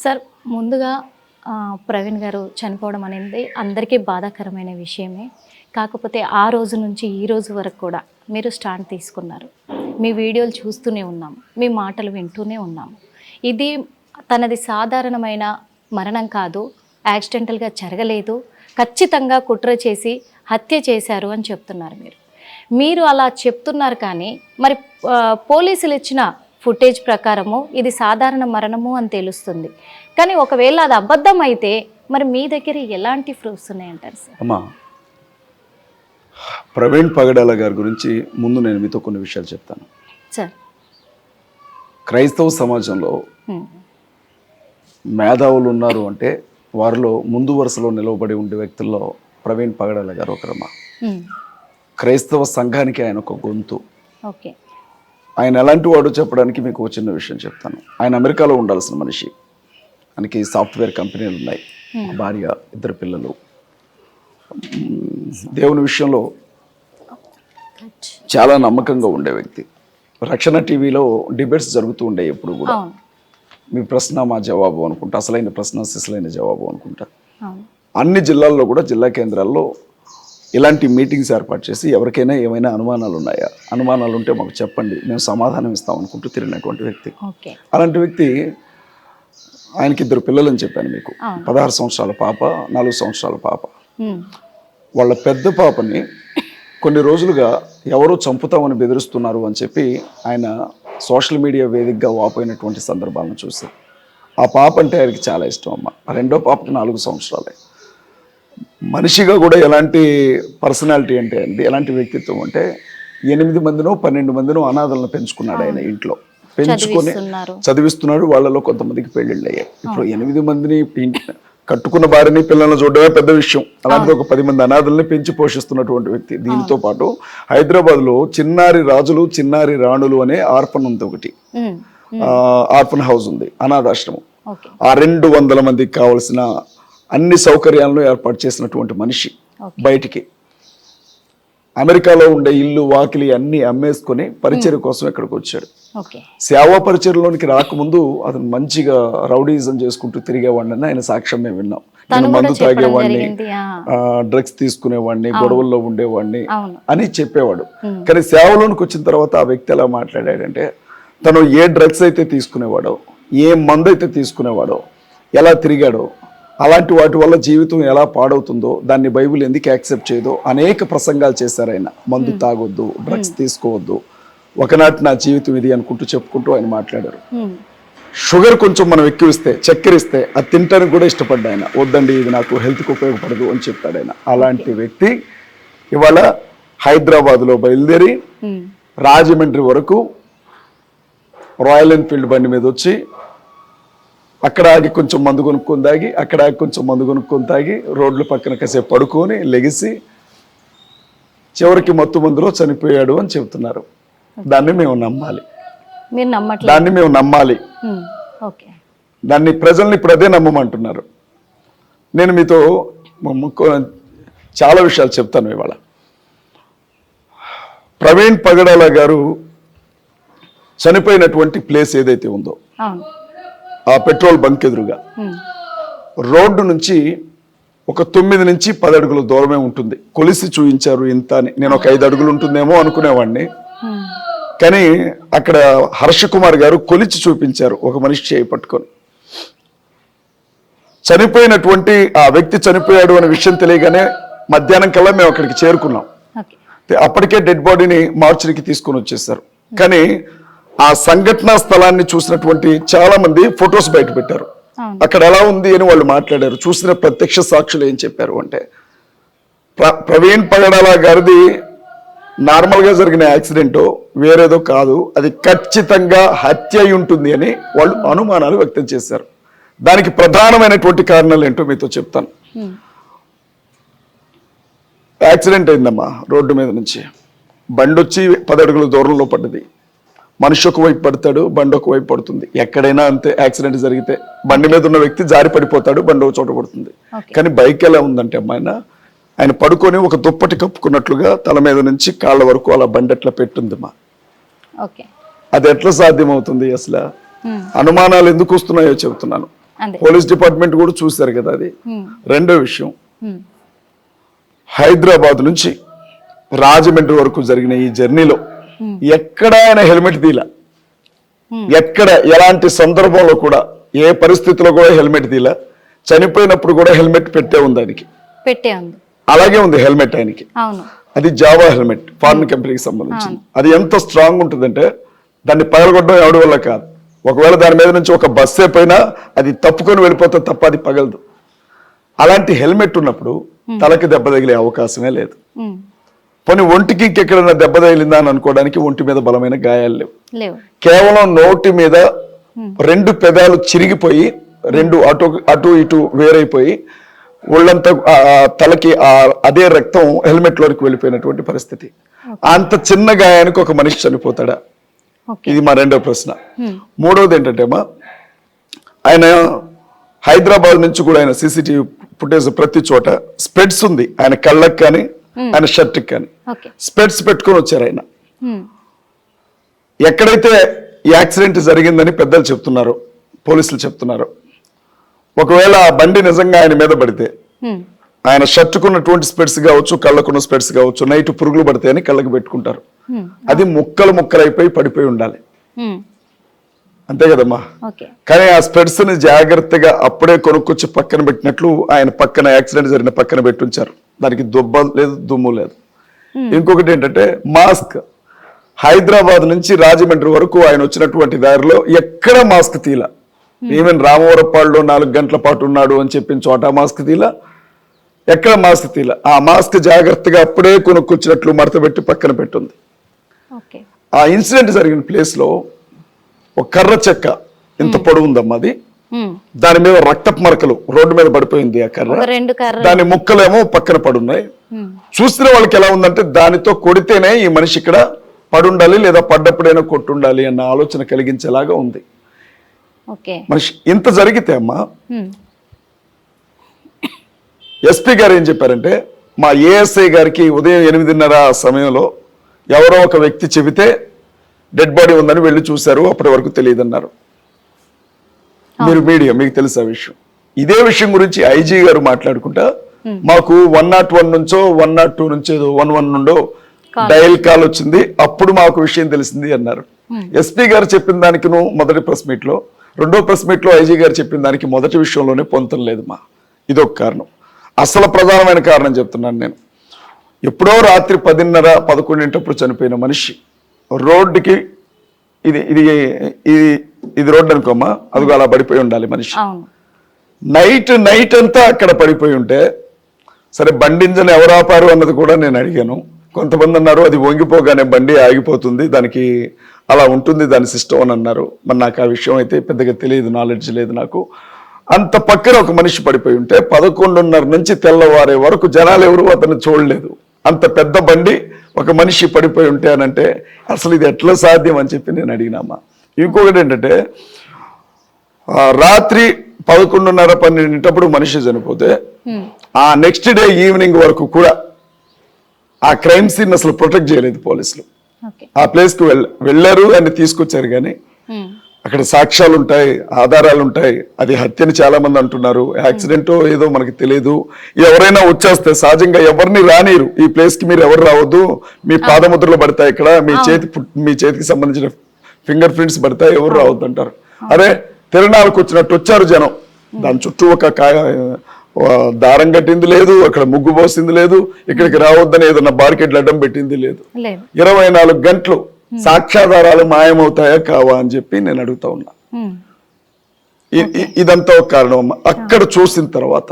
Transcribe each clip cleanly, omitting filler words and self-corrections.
Sir ముందుగా ప్రవీణ్ గారు చనిపోవడం అనేది అందరికీ బాధాకరమైన విషయమే. కాకపోతే ఆ రోజు నుంచి ఈ రోజు వరకు కూడా మీరు స్టాండ్ తీసుకున్నారు. మీ వీడియోలు చూస్తూనే ఉన్నాము, మీ మాటలు వింటూనే ఉన్నాము. ఇది తనది సాధారణమైన మరణం కాదు, యాక్సిడెంటల్గా జరగలేదు, ఖచ్చితంగా కుట్ర చేసి హత్య చేశారు అని చెప్తున్నారు. మీరు అలా చెప్తున్నారు, కానీ మరి పోలీసులు ఇచ్చిన ఫుటేజ్ ప్రకారము ఇది సాధారణ మరణము అని తెలుస్తుంది. కానీ ఒకవేళ అది అబద్ధం అయితే మరి మీ దగ్గర ఎలాంటి ప్రూఫ్స్ ఉన్నాయంటారు సార్? అమ్మా, ప్రవీణ్ పగడాల గారి గురించి ముందు నేను మీతో కొన్ని విషయాలు చెప్తాను సార్. క్రైస్తవ సమాజంలో మేధావులు ఉన్నారు అంటే వారిలో ముందు వరుసలో నిలవబడి ఉండే వ్యక్తుల్లో ప్రవీణ్ పగడాల గారు ఒకరమ్మా. క్రైస్తవ సంఘానికి ఆయన ఒక గొంతు. ఓకే. ఆయన ఎలాంటి వాడు చెప్పడానికి మీకు ఒక చిన్న విషయం చెప్తాను. ఆయన అమెరికాలో ఉండాల్సిన మనిషి. ఆయనకి సాఫ్ట్వేర్ కంపెనీలు ఉన్నాయి, భార్య, 2 పిల్లలు. దేవుని విషయంలో చాలా నమ్మకంగా ఉండే వ్యక్తి. రక్షణ టీవీలో డిబేట్స్ జరుగుతూ ఉండే ఎప్పుడు కూడా. మీ ప్రశ్న మా జవాబు అనుకుంటా, అసలైన ప్రశ్న సిసలైన జవాబు అనుకుంటా. అన్ని జిల్లాల్లో కూడా, జిల్లా కేంద్రాల్లో ఇలాంటి మీటింగ్స్ ఏర్పాటు చేసి ఎవరికైనా ఏమైనా అనుమానాలు ఉన్నాయా, అనుమానాలు ఉంటే మాకు చెప్పండి, మేము సమాధానం ఇస్తాం అనుకుంటూ తిరిగినటువంటి వ్యక్తి. అలాంటి వ్యక్తి, ఆయనకి 2 పిల్లలు అని చెప్పాను మీకు. 16 సంవత్సరాల పాప, 4 సంవత్సరాల పాప. వాళ్ళ పెద్ద పాపని కొన్ని రోజులుగా ఎవరో చంపుతామని బెదిరిస్తున్నారు అని చెప్పి ఆయన సోషల్ మీడియా వేదికగా వాపోయినటువంటి సందర్భాలను చూసి, ఆ పాప అంటే ఆయనకి చాలా ఇష్టం అమ్మ. రెండో పాపకి 4 సంవత్సరాలే. మనిషిగా కూడా ఎలాంటి పర్సనాలిటీ అంటే అండి, ఎలాంటి వ్యక్తిత్వం అంటే 8 మందినో 12 మందినో అనాథలను పెంచుకున్నాడు ఆయన ఇంట్లో. పెంచుకొని చదివిస్తున్నాడు. వాళ్ళలో కొంతమందికి పెళ్ళిళ్ళు అయ్యాయి. ఇప్పుడు 8 మందిని కట్టుకున్న భార్యని పిల్లలను చూడడమే పెద్ద విషయం. అలాంటి ఒక 10 మంది అనాథల్ని పెంచి పోషిస్తున్నటువంటి వ్యక్తి. దీనితో పాటు హైదరాబాద్లో చిన్నారి రాజులు, చిన్నారి రాణులు అనే ఆర్ఫన్ ఉంది, ఒకటి ఆర్ఫన్ హౌస్ ఉంది, అనాథాశ్రమం. ఆ 200 మందికి కావలసిన అన్ని సౌకర్యాలను ఏర్పాటు చేసినటువంటి మనిషి. బయటికి అమెరికాలో ఉండే ఇల్లు వాకిలి అన్ని అమ్మేసుకొని పరిచర్య కోసం ఇక్కడికి వచ్చాడు. సేవా పరిచర్యలోనికి రాకముందు అతను మంచిగా రౌడీజం చేసుకుంటూ తిరిగేవాడిని ఆయన సాక్ష్యం మేము విన్నాం. నేను మందు తాగేవాడిని, డ్రగ్స్ తీసుకునేవాడిని, గొడవల్లో ఉండేవాడిని అని చెప్పేవాడు. కానీ సేవలోనికి వచ్చిన తర్వాత ఆ వ్యక్తి ఎలా మాట్లాడాడంటే, తను ఏ డ్రగ్స్ అయితే తీసుకునేవాడో, ఏ మందు అయితే తీసుకునేవాడో, ఎలా తిరిగాడో, అలాంటి వాటి వల్ల జీవితం ఎలా పాడవుతుందో, దాన్ని బైబిల్ ఎందుకు యాక్సెప్ట్ చేయదో అనేక ప్రసంగాలు చేశారు ఆయన. మందు తాగొద్దు, డ్రగ్స్ తీసుకోవద్దు, ఒకనాటి నా జీవితం ఇది అనుకుంటూ చెప్పుకుంటూ ఆయన మాట్లాడారు. షుగర్ కొంచెం మనం ఎక్కువిస్తే, చక్కెర ఇస్తే అది తినడానికి కూడా ఇష్టపడ్డా ఆయన. వద్దండి, ఇది నాకు హెల్త్కి ఉపయోగపడదు అని చెప్తాడు ఆయన. అలాంటి వ్యక్తి ఇవాళ హైదరాబాద్లో బయలుదేరి రాజమండ్రి వరకు రాయల్ ఎన్ఫీల్డ్ బండి మీద వచ్చి అక్కడ ఆగి కొంచెం మందు కొనుక్కొని తాగి, అక్కడ ఆగి కొంచెం మందు కొనుక్కొని తాగి, రోడ్ల పక్కన కాసేపు పడుకొని లెగిసి చివరికి మత్తు మందులో చనిపోయాడు అని చెబుతున్నారు. దాన్ని మేము నమ్మాలి, దాన్ని మేము నమ్మాలి. దాన్ని ప్రజల్ని ఇప్పుడు అదే నమ్మమంటున్నారు. నేను మీతో చాలా విషయాలు చెప్తాను ఇవాళ. ప్రవీణ్ పగడాల గారు చనిపోయినటువంటి ప్లేస్ ఏదైతే ఉందో, ఆ పెట్రోల్ బంక్ ఎదురుగా రోడ్డు నుంచి ఒక 9 నుంచి 10 అడుగుల దూరమే ఉంటుంది. కొలిసి చూపించారు ఇంత అని. నేను ఒక 5 అడుగులు ఉంటుందేమో అనుకునేవాడిని, కానీ అక్కడ హర్ష కుమార్ గారు కొలిచి చూపించారు ఒక మనిషి చేయి పట్టుకొని. చనిపోయినటువంటి ఆ వ్యక్తి చనిపోయాడు అనే విషయం తెలియగానే మధ్యాహ్నం కల్లా మేము అక్కడికి చేరుకున్నాం. అప్పటికే డెడ్ బాడీని మార్చురీకి తీసుకొని వచ్చేసారు. కానీ ఆ సంఘటనా స్థలాన్ని చూసినటువంటి చాలా మంది ఫొటోస్ బయట పెట్టారు. అక్కడ ఎలా ఉంది అని వాళ్ళు మాట్లాడారు. చూసిన ప్రత్యక్ష సాక్షులు ఏం చెప్పారు అంటే, ప్రవీణ్ పగడాల గారిది నార్మల్గా జరిగిన యాక్సిడెంట్ వేరేదో కాదు, అది ఖచ్చితంగా హత్య అయి ఉంటుంది అని వాళ్ళు అనుమానాలు వ్యక్తం చేశారు. దానికి ప్రధానమైనటువంటి కారణాలు ఏంటో మీతో చెప్తాను. యాక్సిడెంట్ అయిందమ్మా. రోడ్డు మీద నుంచి బండి వచ్చి 10 అడుగుల దూరంలో పడ్డది. మనిషి ఒకవైపు పడతాడు, బండి ఒకవైపు పడుతుంది. ఎక్కడైనా అంతే. యాక్సిడెంట్ జరిగితే బండి మీద ఉన్న వ్యక్తి జారి పడిపోతాడు, బండి ఒక చోట పడుతుంది. కానీ బైక్ ఎలా ఉందంటే అమ్మాయిన, ఆయన పడుకొని ఒక దుప్పటి కప్పుకున్నట్లుగా తల మీద నుంచి కాళ్ళ వరకు అలా బండి ఎట్లా పెట్టుందమ్మా. అది ఎట్లా సాధ్యమవుతుంది? అసలు అనుమానాలు ఎందుకు వస్తున్నాయో చెబుతున్నాను. అంతే. పోలీస్ డిపార్ట్మెంట్ కూడా చూశారు కదా అది. ఉమ్, రెండో విషయం, ఉమ్, హైదరాబాద్ నుంచి రాజమండ్రి వరకు జరిగిన ఈ జర్నీలో ఎక్కడ ఆయన హెల్మెట్ తీలా, ఎక్కడ ఎలాంటి సందర్భంలో కూడా ఏ పరిస్థితిలో కూడా హెల్మెట్ తీలా. చనిపోయినప్పుడు కూడా హెల్మెట్ పెట్టే ఉంది ఆయనకి, పెట్టే ఉంది. అలాగే ఉంది హెల్మెట్ ఆయనకి. అవును. అది జావా హెల్మెట్, ఫారిన్ కంపెనీకి సంబంధించింది. అది ఎంత స్ట్రాంగ్ ఉంటుందంటే దాన్ని పగలగొట్టడం ఎవడి వల్ల కాదు. ఒకవేళ దాని మీద నుంచి ఒక బస్సే పోయినా అది తప్పుకొని వెళ్ళిపోతే తప్ప అది పగలదు. అలాంటి హెల్మెట్ ఉన్నప్పుడు తలకి దెబ్బ తగిలే అవకాశమే లేదు. ఉమ్, పోనీ ఒంటికి ఇంకెక్కడైనా దెబ్బ తగిలిందా అని అనుకోవడానికి ఒంటి మీద బలమైన గాయాలు లేవు. లేవు. కేవలం నోటి మీద 2 పెదాలు చిరిగిపోయి 2 అటు ఇటు వేరైపోయి ఒళ్ళంతా తలకి అదే రక్తం హెల్మెట్ లోకి వెళ్ళిపోయినటువంటి పరిస్థితి. అంత చిన్న గాయానికి ఒక మనిషి చనిపోతాడా? ఓకే. ఇది మా రెండో ప్రశ్న. మూడవది ఏంటంటే ఆయన హైదరాబాద్ నుంచి కూడా ఆయన సీసీటీవీ ఫుటేజ్ ప్రతి చోట స్పెడ్స్ ఉంది ఆయన కళ్ళకి కానీ ఆయన షర్ట్కి కానీ ఓకే. స్పెడ్స్ పెట్టుకొని వచ్చారు ఆయన. ఉమ్, ఎక్కడైతే ఈ యాక్సిడెంట్ జరిగిందని పెద్దలు చెప్తున్నారు, పోలీసులు చెప్తున్నారు, ఒకవేళ ఆ బండి నిజంగా ఆయన మీద పడితే ఉమ్, ఆయన షర్టుకున్నటువంటి స్పెడ్స్ కావచ్చు, కళ్ళకున్న స్పెడ్స్ కావచ్చు, నైట్ పురుగులు పడితే అని కళ్ళకి పెట్టుకుంటారు. ఉమ్, అది ముక్కలైపోయి పడిపోయి ఉండాలి. ఉమ్, అంతే కదమ్మా. ఓకే. కానీ ఆ స్పెడ్స్ ని జాగ్రత్తగా అప్పుడే కొనుక్కొచ్చి పక్కన పెట్టినట్లు ఆయన పక్కన యాక్సిడెంట్ జరిగిన పక్కన పెట్టుంచారు. దానికి దుబ్బ లేదు, దుమ్ము లేదు. ఇంకొకటి ఏంటంటే మాస్క్. హైదరాబాద్ నుంచి రాజమండ్రి వరకు ఆయన వచ్చినటువంటి దారిలో ఎక్కడ మాస్క్ తీల. ఈవెన్ రామవరపాడులో 4 గంటల పాటు ఉన్నాడు అని చెప్పిన చోట మాస్క్ తీల, ఎక్కడ మాస్క్ తీల. ఆ మాస్క్ జాగ్రత్తగా అప్పుడే కొనుక్కొచ్చినట్లు మడతపెట్టి పక్కన పెట్టుంది. ఓకే. ఆ ఇన్సిడెంట్ జరిగిన ప్లేస్ లో ఒక కర్ర చెక్క ఇంత పొడవుందమ్మా అది. ఉమ్, దాని మీద రక్తపు మరకలు రోడ్డు మీద పడిపోయింది ఆ కర్ర. ఒక 2 కర్ర. దాని ముక్కలేమో పక్కన పడున్నాయి. ఉమ్, చూసిన వాళ్ళకి ఎలా ఉందంటే దానితో కొడితేనే ఈ మనిషి ఇక్కడ పడుండాలి లేదా పడ్డప్పుడైనా కొట్టుండాలి అన్న ఆలోచన కలిగించేలాగా ఉంది. ఓకే. మనిషి ఇంత జరిగితే అమ్మా ఉమ్, ఎస్పీ గారు ఏం చెప్పారంటే మా ఏఎస్ఐ గారికి ఉదయం 8:30 సమయంలో ఎవరో ఒక వ్యక్తి చెబితే డెడ్ బాడీ ఉందని వెళ్ళి చూశారు, అప్పటి వరకు తెలియదన్నారు. మీరు మీడియా, మీకు తెలుసు ఆ విషయం. ఇదే విషయం గురించి ఐజీ గారు మాట్లాడుకుంటా మాకు 101 నుంచో 102 నుంచో 11 నుండో డయల్ కాల్ వచ్చింది, అప్పుడు మాకు విషయం తెలిసింది అన్నారు. ఎస్పీ గారు చెప్పిన దానికి మొదటి ప్రెస్ మీట్ లో, రెండో ప్రెస్ మీట్ లో ఐజీ గారు చెప్పిన దానికి మొదటి విషయంలోనే పొంతం లేదు మా. ఇదొక కారణం. అసలు ప్రధానమైన కారణం చెప్తున్నాను నేను. ఎప్పుడో రాత్రి 10:30, 11 చనిపోయిన మనిషి రోడ్డుకి, ఇది ఇది ఇది రోడ్డు అనుకోమ్మా, అదిగో అలా పడిపోయి ఉండాలి మనిషి. అవును. నైట్ అంతా అక్కడ పడిపోయి ఉంటే సరే బండి ఇంజన్ ఎవరు ఆపారు అన్నది కూడా నేను అడిగాను. కొంతమంది అన్నారు అది వంగిపోగానే బండి ఆగిపోతుంది, దానికి అలా ఉంటుంది దాని సిస్టమ్ అని అన్నారు. మరి నాకు ఆ విషయం అయితే పెద్దగా తెలియదు, నాలెడ్జ్ లేదు నాకు. అంత పక్కన ఒక మనిషి పడిపోయి ఉంటే 11:30 నుంచి తెల్లవారే వరకు జనాలు ఎవరు అతను చూడలేదు. అంత పెద్ద బండి ఒక మనిషి పడిపోయి ఉంటే అనంటే అసలు ఇది ఎట్లా సాధ్యం అని చెప్పి నేను అడిగినామా. ఇంకొకటి ఏంటంటే రాత్రి 11:30, 12 మనిషి చనిపోతే ఆ నెక్స్ట్ డే ఈవినింగ్ వరకు కూడా ఆ క్రైమ్ సీన్ అసలు ప్రొటెక్ట్ చేయలేదు పోలీసులు. ఓకే. ఆ ప్లేస్ కు వెళ్ళారు అని తీసుకొచ్చారు కానీ ఉమ్, అక్కడ సాక్ష్యాలు ఉంటాయి, ఆధారాలు ఉంటాయి. అది హత్యని చాలా మంది అంటున్నారు, యాక్సిడెంటో ఏదో మనకి తెలియదు. ఎవరైనా వచ్చేస్తే సహజంగా ఎవరిని రానిరు, ఈ ప్లేస్ కి మీరు ఎవరు రావద్దు, మీ పాదముద్రలు పడతాయి ఇక్కడ, మీ చేతికి సంబంధించిన ఫింగర్ ప్రింట్స్ పడతాయి, ఎవరు రావద్దు అంటారు. అరే తిరణాలకు వచ్చినట్టు వచ్చారు జనం, దాని చుట్టూ ఒక దారం కట్టింది లేదు, అక్కడ ముగ్గు పోసింది లేదు, ఇక్కడికి రావద్దని ఏదన్నా బార్కెట్లు అడ్డం పెట్టింది లేదు. 24 గంటలు సాక్ష్యాధారాలు మాయమవుతాయా కావా అని చెప్పి నేను అడుగుతా ఉన్నా. ఇదంతా ఒక కారణం అమ్మా. అక్కడ చూసిన తర్వాత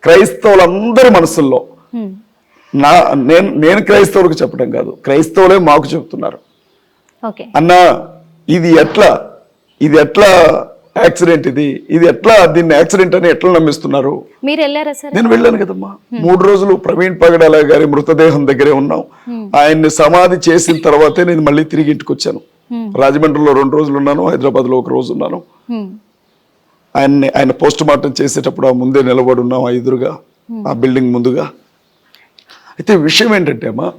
క్రైస్తవులందరి మనసుల్లో నేను క్రైస్తవులకు చెప్పడం కాదు, క్రైస్తవులే మాకు చెప్తున్నారు, అన్నా ఇది ఎట్లా యాక్సిడెంట్, ఇది ఎట్లా దీన్ని యాక్సిడెంట్ అని ఎట్లా నమ్మిస్తున్నారు. మీరు వెళ్ళారా సార్? నేను వెళ్ళాను కదమ్మా. 3 రోజులు ప్రవీణ్ పగడాల గారి మృతదేహం దగ్గరే ఉన్నాం. ఆయన్ని సమాధి చేసిన తర్వాతే నేను మళ్ళీ తిరిగి ఇంటికి వచ్చాను. రాజమండ్రిలో 2 రోజులు ఉన్నాను, హైదరాబాద్ లో 1 రోజు ఉన్నాను. ఆయన పోస్ట్ మార్టం చేసేటప్పుడు ఆ ముందే నిలబడి ఉన్నాం ఆ ఎదురుగా, ఆ బిల్డింగ్ ముందుగా. అయితే విషయం ఏంటంటే అమ్మా,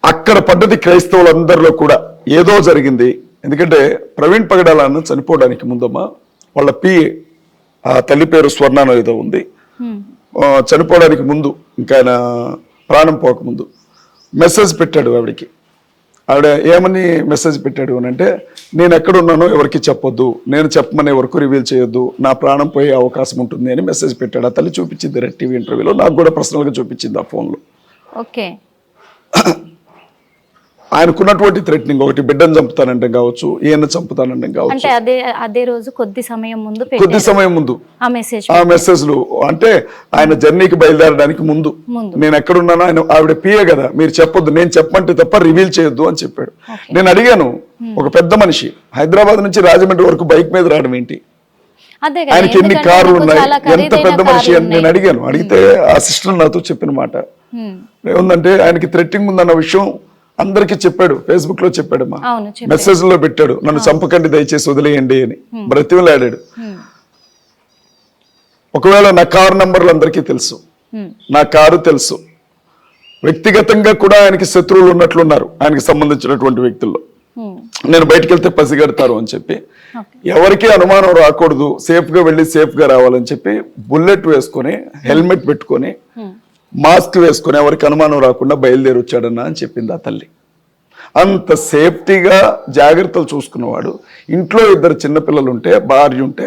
అక్కడ పడ్డది క్రైస్తవులందరిలో కూడా ఏదో జరిగింది. ఎందుకంటే ప్రవీణ్ పగడాల చనిపోవడానికి ముందమ్మా వాళ్ళ పిఏ, ఆ తల్లి పేరు స్వర్ణనో ఏదో ఉంది, చనిపోవడానికి ముందు ఇంకా ఆయన ప్రాణం పోకముందు మెసేజ్ పెట్టాడు ఆవిడకి. ఆవిడ ఏమని మెసేజ్ పెట్టాడు అని అంటే, నేను ఎక్కడున్నానో ఎవరికి చెప్పొద్దు, నేను చెప్పమనే వరకు రివీల్ చేయొద్దు, నా ప్రాణం పోయే అవకాశం ఉంటుంది అని మెసేజ్ పెట్టాడు. ఆ తల్లి చూపించింది రెడ్ టీవీ ఇంటర్వ్యూలో, నాకు కూడా పర్సనల్గా చూపించింది ఆ ఫోన్లో. ఓకే. ఆయనకున్నటువంటి థ్రెటనింగ్, ఒకటి బిడ్డను చంపుతానంటే కావచ్చు, ఈయన చంపుతానంటే కావచ్చు. అంటే అదే రోజు కొద్ది సమయం ముందు ఆ మెసేజ్లు అంటే ఆయన జర్నీకి బయలుదేరడానికి ముందు నేను ఎక్కడున్నానో ఆయన, ఆవిడ పిఏ కదా, మీరు చెప్పొద్దు, నేను చెప్పమంటే తప్ప రివీల్ చేయొద్దు అని చెప్పాడు. నేను అడిగాను, ఒక పెద్ద మనిషి హైదరాబాద్ నుంచి రాజమండ్రి వరకు బైక్ మీద రావడం ఏంటి, ఆయనకి ఎన్ని కార్లు ఉన్నాయి, ఎంత పెద్ద మనిషి అని నేను అడిగాను. అడిగితే ఆ సిస్టర్ నాతో చెప్పిన మాట ఏముందంటే, ఆయనకి థ్రెట్టింగ్ ఉందన్న విషయం అందరికి చెప్పాడు, ఫేస్బుక్ లో చెప్పాడమ్మా, మెసేజ్ లో పెట్టాడు, నన్ను చంపకండి దయచేసి వదిలేయండి అని బ్రతిమలాడాడు. ఒకవేళ నా కారు నంబర్లు అందరికీ తెలుసు, నా కారు తెలుసు, వ్యక్తిగతంగా కూడా ఆయనకి శత్రువులు ఉన్నట్లున్నారు ఆయనకి సంబంధించినటువంటి వ్యక్తుల్లో. నేను బయటకు వెళ్తే పసిగడతారు అని చెప్పి, ఎవరికి అనుమానం రాకూడదు, సేఫ్ గా వెళ్ళి సేఫ్ గా రావాలని చెప్పి బుల్లెట్ వేసుకొని, హెల్మెట్ పెట్టుకొని, మాస్క్ వేసుకొని, ఎవరికి అనుమానం రాకుండా బయలుదేరి వచ్చాడన్నా అని చెప్పింది ఆ తల్లి. అంత సేఫ్టీగా జాగ్రత్తలు చూసుకున్నవాడు. ఇంట్లో 2 చిన్నపిల్లలు ఉంటే, భార్య ఉంటే,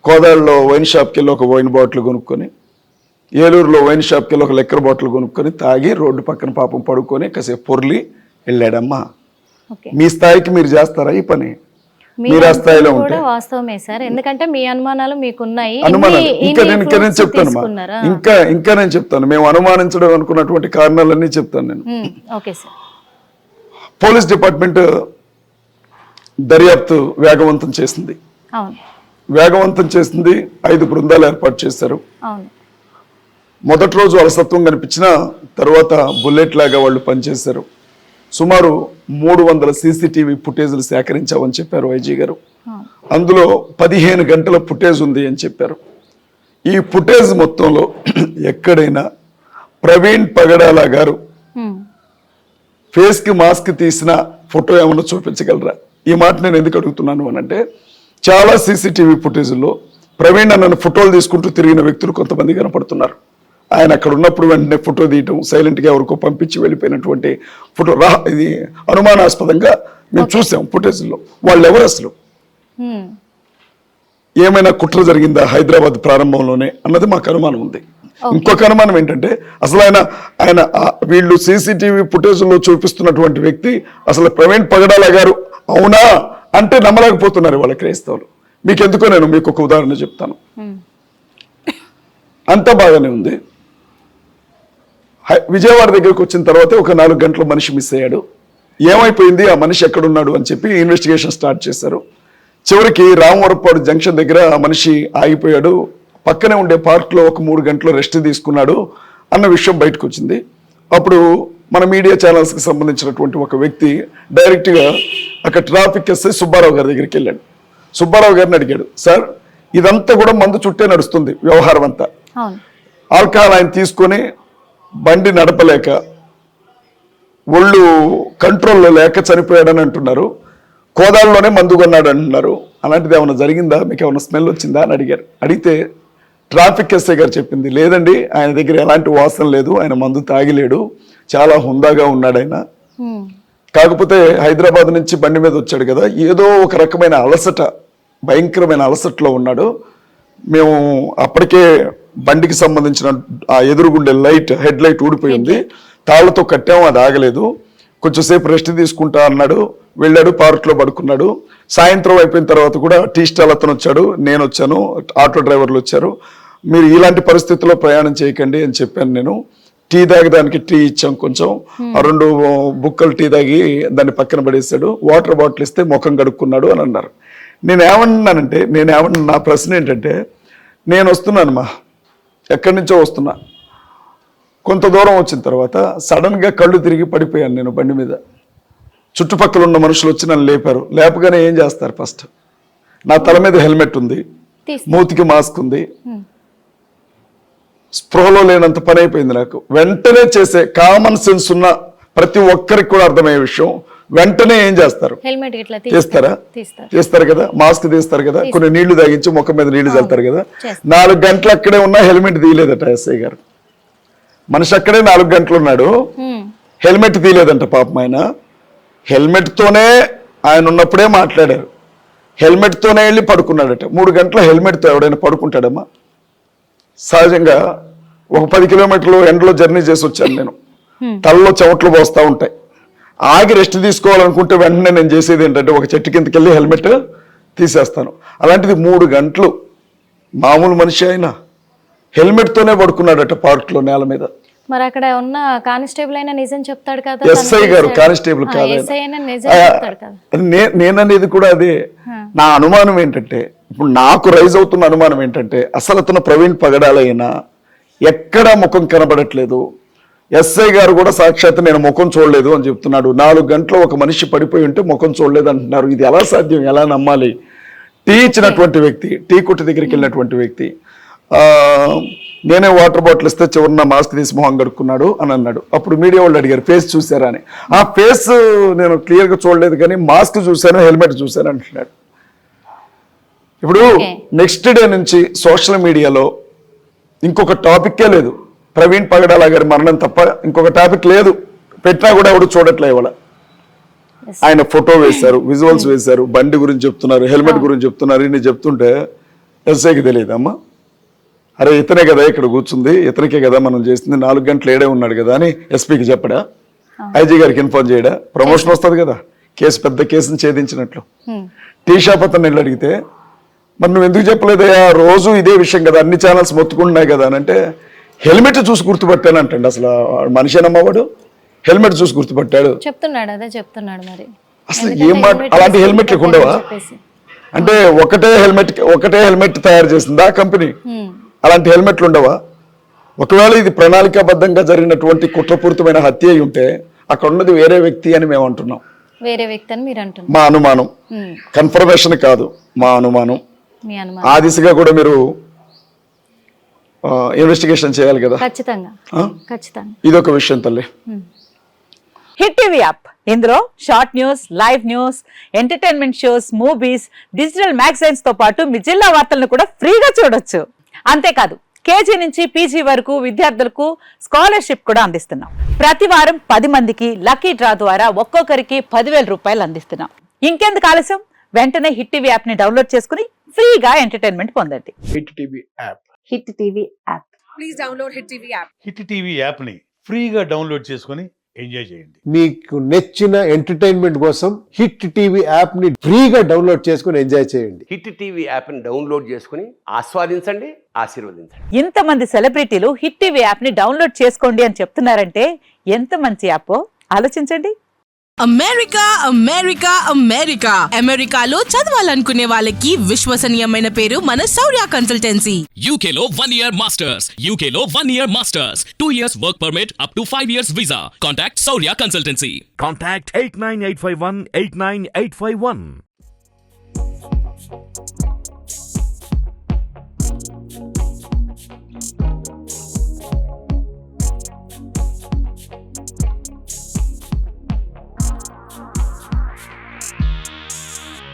కోదాడలో వైన్ షాప్కి వెళ్ళి ఒక వైన్ బాటిల్ కొనుక్కొని, ఏలూరులో వైన్ షాప్కి వెళ్ళి ఒక లిక్కర్ బాటిల్ కొనుక్కొని తాగి రోడ్డు పక్కన పాపం పడుకొని కాసేపు పొర్లి వెళ్ళాడమ్మా. మీ స్థాయికి మీరు చేస్తారా ఈ పని? మీరు ఆ స్థాయిలో ఉంటే వాస్తవమే సార్, ఎందుకంటే మీ అనుమానాలు మీకున్నాయి. ఇంకా నేను చెప్తాను, ఇంకా నేను చెప్తాను, మేము అనుమానించడం అనుకున్నటువంటి కారణాలన్నీ చెప్తాను నేను. పోలీస్ డిపార్ట్మెంట్ దర్యాప్తు వేగవంతం చేసింది. 5 బృందాలు ఏర్పాటు చేశారు. మొదటి రోజు అలసత్వం కనిపించిన తర్వాత బుల్లెట్ లాగా వాళ్ళు పనిచేశారు. సుమారు 300 CCTV ఫుటేజ్లు సేకరించామని చెప్పారు ఐజీ గారు. అందులో 15 గంటల ఫుటేజ్ ఉంది అని చెప్పారు. ఈ ఫుటేజ్ మొత్తంలో ఎక్కడైనా ప్రవీణ్ పగడాల గారు ఫేస్ కి మాస్క్ తీసిన ఫోటో ఏమన్నా చూపించగలరా? ఈ మాట నేను ఎందుకు అడుగుతున్నాను అని అంటే, చాలా CCTV ఫుటేజ్లో ప్రవీణ్ అన్న ఫోటోలు తీసుకుంటూ తిరిగిన వ్యక్తులు కొంతమంది కనపడుతున్నారు. ఆయన అక్కడ ఉన్నప్పుడు వెంటనే ఫోటో తీయటం, సైలెంట్గా ఎవరికో పంపించి వెళ్ళిపోయినటువంటి ఫోటో ఇది అనుమానాస్పదంగా మేము చూసాం ఫుటేజ్లో. వాళ్ళు ఎవరు అసలు? ఏమైనా కుట్ర జరిగిందా హైదరాబాద్ ప్రారంభంలోనే అన్నది మాకు అనుమానం ఉంది. ఇంకొక అనుమానం ఏంటంటే, అసలు ఆయన వీళ్ళు CCTV ఫుటేజ్లో చూపిస్తున్నటువంటి వ్యక్తి అసలు ప్రవీణ్ పగడాల గారు అవునా అంటే నమ్మలేకపోతున్నారు వాళ్ళ క్రైస్తవులు. మీకెందుకో నేను మీకు ఒక ఉదాహరణ చెప్తాను. అంతా బాగానే ఉంది. విజయవాడ దగ్గరకు వచ్చిన తర్వాత ఒక 4 గంటల మనిషి మిస్ అయ్యాడు. ఏమైపోయింది, ఆ మనిషి ఎక్కడున్నాడు అని చెప్పి ఇన్వెస్టిగేషన్ స్టార్ట్ చేశారు. చివరికి రామవరపాడు జంక్షన్ దగ్గర ఆ మనిషి ఆగిపోయాడు, పక్కనే ఉండే పార్క్లో ఒక 3 గంటలు రెస్ట్ తీసుకున్నాడు అన్న విషయం బయటకు వచ్చింది. అప్పుడు మన మీడియా ఛానల్స్కి సంబంధించినటువంటి ఒక వ్యక్తి డైరెక్ట్గా అక్కడ ట్రాఫిక్ ఎస్ఐ సుబ్బారావు గారి దగ్గరికి వెళ్ళాడు. సుబ్బారావు గారిని అడిగాడు, సార్ ఇదంతా కూడా మందు చుట్టే నడుస్తుంది వ్యవహారం అంతా, ఆల్కహాల్ ఆయన తీసుకొని బండి నడపలేక ఒళ్ళు కంట్రోల్లో లేక చనిపోయాడని అంటున్నారు, కోదాడలోనే మందు కొన్నాడు అంటున్నారు, అలాంటిది ఏమైనా జరిగిందా, మీకు ఏమైనా స్మెల్ వచ్చిందా అని అడిగారు. అడిగితే ట్రాఫిక్ ఎస్ఐ గారు చెప్పింది, లేదండి ఆయన దగ్గర ఎలాంటి వాసన లేదు, ఆయన మందు తాగిలేడు, చాలా హుందాగా ఉన్నాడు ఆయన, కాకపోతే హైదరాబాద్ నుంచి బండి మీద వచ్చాడు కదా, ఏదో ఒక రకమైన అలసట, భయంకరమైన అలసటలో ఉన్నాడు, మేము అప్పటికే బండికి సంబంధించిన ఆ ఎదురుగుండే హెడ్ లైట్ ఊడిపోయింది, తాళ్లతో కట్టాము, అది ఆగలేదు, కొంచెంసేపు రెస్ట్ తీసుకుంటా అన్నాడు, వెళ్ళాడు, పార్క్లో పడుకున్నాడు. సాయంత్రం అయిపోయిన తర్వాత కూడా టీ స్టాల్ అతను వచ్చాడు, నేను వచ్చాను, ఆటో డ్రైవర్లు వచ్చారు, మీరు ఇలాంటి పరిస్థితుల్లో ప్రయాణం చేయకండి అని చెప్పాను. నేను టీ తాగడానికి టీ ఇచ్చాం, కొంచెం 2 బుక్కలు టీ తాగి దాన్ని పక్కన పడేసాడు, వాటర్ బాటిల్ ఇస్తే ముఖం కడుక్కున్నాడు అని అన్నారు. నేనేమన్నానంటే, నా ప్రశ్న ఏంటంటే, నేను వస్తున్నానమ్మా, ఎక్కడి నుంచో వస్తున్నా, కొంత దూరం వచ్చిన తర్వాత సడన్గా కళ్ళు తిరిగి పడిపోయాను నేను బండి మీద. చుట్టుపక్కల ఉన్న మనుషులు వచ్చి నన్ను లేపారు. లేపగానే ఏం చేస్తారు, ఫస్ట్ నా తల మీద హెల్మెట్ ఉంది, మూతికి మాస్క్ ఉంది, స్పృహలో లేనంత పని అయిపోయింది నాకు. వెంటనే చేసే కామన్ సెన్స్ ఉన్న ప్రతి ఒక్కరికి కూడా అర్థమయ్యే విషయం, వెంటనే ఏం చేస్తారు? హెల్మెట్ ఇట్లా తీస్తారా? తీస్తారు కదా, మాస్క్ తీస్తారు కదా, కొన్ని నీళ్లు తాగించి ముఖం మీద నీళ్లు చల్లుతారు కదా. 4 గంటలు అక్కడే ఉన్నా హెల్మెట్ తీయలేదట ఎస్ఐ గారు. మనిషి అక్కడే 4 గంటలు ఉన్నాడు, హెల్మెట్ తీయలేదంట పాపం. ఆయన హెల్మెట్ తోనే ఆయన ఉన్నప్పుడే మాట్లాడారు, హెల్మెట్ తోనే వెళ్ళి పడుకున్నాడట. 3 గంటల హెల్మెట్ తో ఎవడైనా పడుకుంటాడమ్మా? సహజంగా ఒక 10 కిలోమీటర్లు ఎండలో జర్నీ చేసి వచ్చాను నేను, తలలో చెమట్లు పోస్తూ ఉంటాయి. ఆగి రెస్ట్ తీసుకోవాలనుకుంటే వెంటనే నేను చేసేది ఏంటంటే ఒక చెట్టు కిందకి వెళ్ళి హెల్మెట్ తీసేస్తాను. అలాంటిది 3 గంటలు మామూలు మనిషి అయినా హెల్మెట్ తోనే పడుకున్నాడట పార్క్ లో నేల మీద. మరి అక్కడ ఉన్న కానిస్టేబుల్ అయినా నిజం చెప్తాడు కదా. ఎస్ఐ గారు కానిస్టేబుల్ కాదు, నేననేది కూడా అదే. నా అనుమానం ఏంటంటే, ఇప్పుడు నాకు రైజ్ అవుతున్న అనుమానం ఏంటంటే, అసలు అతను ప్రవీణ్ పగడాలైనా ఎక్కడా ముఖం కనబడట్లేదు. ఎస్ఐ గారు కూడా సాక్షాత్ నేను ముఖం చూడలేదు అని చెప్తున్నాడు. 4 గంటలు ఒక మనిషి పడిపోయి ఉంటే ముఖం చూడలేదు అంటున్నారు. ఇది ఎలా సాధ్యం? ఎలా నమ్మాలి? టీ ఇచ్చినటువంటి వ్యక్తి, టీ కొట్టు దగ్గరికి వెళ్ళినటువంటి వ్యక్తి, నేనే వాటర్ బాటిల్ ఇస్తే చివరిన మాస్క్ తీసి మొహం కడుక్కున్నాడు అని అన్నాడు. అప్పుడు మీడియా వాళ్ళు అడిగారు ఫేస్ చూసారా అని. ఆ ఫేస్ నేను క్లియర్గా చూడలేదు కానీ మాస్క్ చూశాను, హెల్మెట్ చూశాను అంటున్నాడు. ఇప్పుడు నెక్స్ట్ డే నుంచి సోషల్ మీడియాలో ఇంకొక టాపిక్కే లేదు, ప్రవీణ్ పగడాల గారి మరణం తప్ప ఇంకొక టాపిక్ లేదు. పెట్టినా కూడా ఎవడు చూడట్లే. ఇవాళ ఆయన ఫోటో వేశారు, విజువల్స్ వేశారు, బండి గురించి చెప్తున్నారు, హెల్మెట్ గురించి చెప్తున్నారు. ఇన్ని చెప్తుంటే ఎస్ఐకి తెలియదమ్మా, అరే ఇతనే కదా ఇక్కడ కూర్చుంది, ఇతనికే కదా మనం చేసింది, 4 గంటలు ఏడే ఉన్నాడు కదా అని ఎస్పీకి చెప్పడా? ఐజీ గారికి ఇన్ఫార్మ్ చేయడా? ప్రమోషన్ వస్తుంది కదా, కేసు పెద్ద కేసుని ఛేదించినట్లు. టీ షాప్ అతను వెళ్ళి అడిగితే మరి నువ్వు ఎందుకు చెప్పలేదయ్యా, రోజు ఇదే విషయం కదా, అన్ని ఛానల్స్ మొత్తుకుంటున్నాయి కదా అని అంటే, హెల్మెట్ చూసి గుర్తుపట్టాను అంటండి. అసలు మనిషినమ్మవాడు హెల్మెట్ చూసి గుర్తుపట్టాడు చెప్తున్నాడు. అదే చెప్తున్నాడు. మరి అసలు ఏం మాట, అలాంటి హెల్మెట్లు ఉండవా? అంటే ఒకటే హెల్మెట్ తయారు చేసిందా కంపెనీ? అలాంటి హెల్మెట్లు ఉండవా? ఒకవేళ ఇది ప్రణాళికాబద్ధంగా జరిగినటువంటి కుట్రపూరితమైన హత్య అయి ఉంటే అక్కడ ఉన్నది వేరే వ్యక్తి అని మేము అంటున్నాం. వేరే వ్యక్తి అని మీరు అంటున్నారు. మా అనుమానం, కన్ఫర్మేషన్ కాదు, మా అనుమానం. ఆ దిశగా కూడా మీరు ఇన్వెస్టిగేషన్ చేయాలి కదా. ఖచ్చితంగా ఇదొక విషయం తల్లి. హిట్ టీవీ యాప్, ఇందులో short news, live news, entertainment shows, movies, digital magazines తో పాటు మీ జిల్లా వార్తలను కూడా ఫ్రీగా చూడొచ్చు. అంతేకాదు కేజీ నుంచి పీజీ వరకు విద్యార్థులకు స్కాలర్షిప్ కూడా అందిస్తున్నాం. ప్రతి వారం 10 మందికి లక్కీ డ్రా ద్వారా ఒక్కొక్కరికి 10,000 రూపాయలు అందిస్తున్నాం. ఇంకెందుకు ఆలస్యం, వెంటనే హిట్ టీవీ యాప్ ని డౌన్లోడ్ చేసుకుని ఫ్రీగా ఎంటర్టైన్మెంట్ పొందండి. Hit TV app, hit TV app, please download hit TV app. Hit TV app ని ఫ్రీగా డౌన్లోడ్ చేసుకుని ఎంజాయ్ చేయండి. మీకు నచ్చిన ఎంటర్టైన్మెంట్ కోసం హిట్ టీవీ యాప్ ని ఫ్రీగా డౌన్లోడ్ చేసుకుని ఎంజాయ్ చేయండి. హిట్ టీవీ యాప్ ని డౌన్లోడ్ చేసుకుని ఆస్వాదించండి, ఆశీర్వదించండి. ఇంతమంది సెలబ్రిటీలు హిట్ టీవీ యాప్ ని డౌన్లోడ్ చేసుకోండి అని చెప్తున్నారంటే ఎంత మంచి యాప్ ఆలోచించండి. అమెరికా అమెరికా అమెరికా అమెరికాలో చదవాలనుకునే వాళ్ళకి విశ్వసనీయమైన పేరు మన శౌర్య కన్సల్టెన్సీ. UK లో 1 year masters, UK లో 1 year masters, 2 years work permit up to 5 years visa. Contact Saurya Consultancy. Contact 89851 89851.